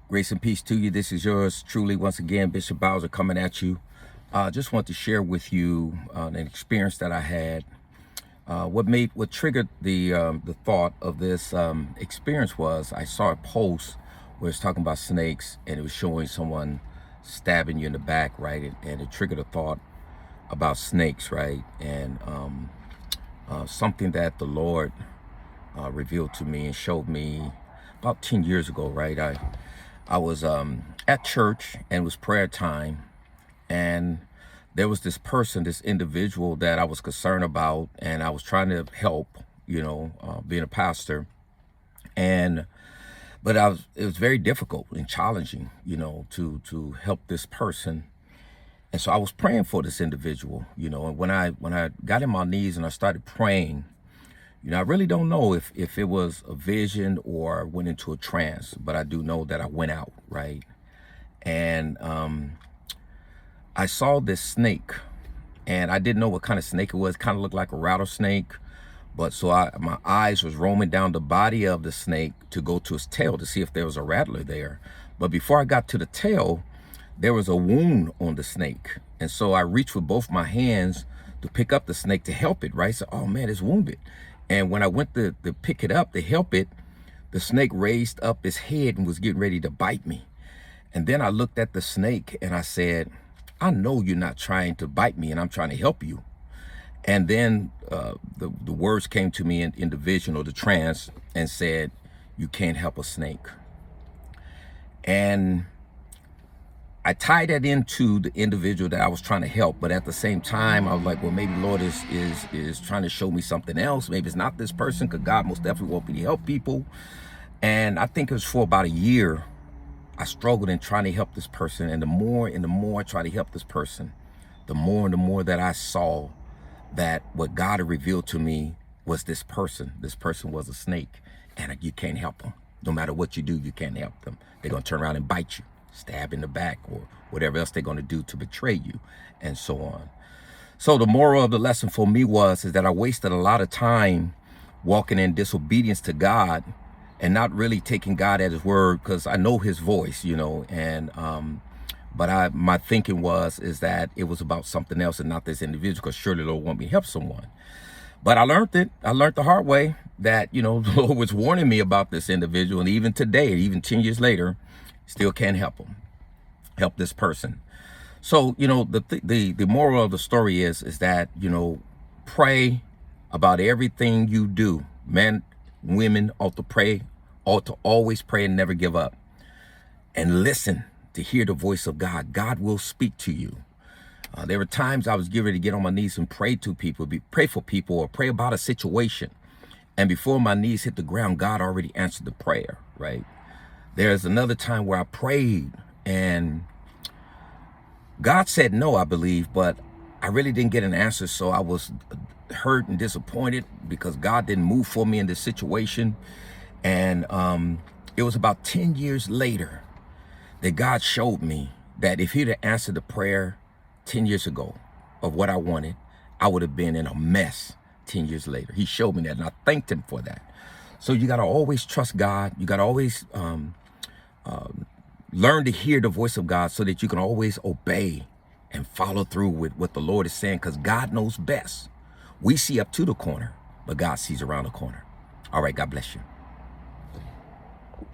Grace and peace to you. This is yours truly, once again, Bishop Bowser coming at you. Just want to share with you an experience that I had. What triggered the thought of this experience was I saw a post where it's talking about snakes, and it was showing someone stabbing you in the back, right? And it triggered a thought about snakes, right? And something that the Lord revealed to me and showed me about 10 years ago, right? I was at church, and it was prayer time, and there was this person, this individual that I was concerned about, and I was trying to help, being a pastor. But it was very difficult and challenging, to help this person. And so I was praying for this individual, and when I got on my knees and I started praying, I really don't know if it was a vision or went into a trance, but I do know that I went out, right? And I saw this snake, and I didn't know what kind of snake it was. It kind of looked like a rattlesnake, but so my eyes was roaming down the body of the snake to go to its tail to see if there was a rattler there. But before I got to the tail, there was a wound on the snake. And so I reached with both my hands to pick up the snake to help it, right? So, oh man, it's wounded. And when I went to pick it up to help it, the snake raised up its head and was getting ready to bite me. And then I looked at the snake and I said, I know you're not trying to bite me, and I'm trying to help you. And then the words came to me in the vision or the trance and said, you can't help a snake. And I tied that into the individual that I was trying to help, but at the same time, I was like, well, maybe Lord is trying to show me something else. Maybe it's not this person, because God most definitely wants me to help people. And I think it was for about a year, I struggled in trying to help this person. And the more I tried to help this person, the more and the more that I saw that what God had revealed to me was this person. This person was a snake, and you can't help them. No matter what you do, you can't help them. They're going to turn around and bite you, stab in the back, or whatever else they're going to do to betray you, and so on. So the moral of the lesson for me is that I wasted a lot of time walking in disobedience to God and not really taking God at his word, because I know his voice, but my thinking is that it was about something else and not this individual, because surely the Lord want me to help someone. But I learned the hard way that, the Lord was warning me about this individual, and even today, even 10 years later, still can't help this person. So, the moral of the story is that, pray about everything you do. Men, women ought to always pray and never give up. And listen to hear the voice of God. God will speak to you. There were times I was getting ready to get on my knees and pray for people, or pray about a situation. And before my knees hit the ground, God already answered the prayer, right? There's another time where I prayed and God said no, I believe, but I really didn't get an answer. So I was hurt and disappointed because God didn't move for me in this situation. And it was about 10 years later that God showed me that if he'd have answered the prayer 10 years ago of what I wanted, I would have been in a mess 10 years later. He showed me that, and I thanked him for that. So you got to always trust God. You got to always learn to hear the voice of God, so that you can always obey and follow through with what the Lord is saying, because God knows best. We see up to the corner, but God sees around the corner. All right, God bless you.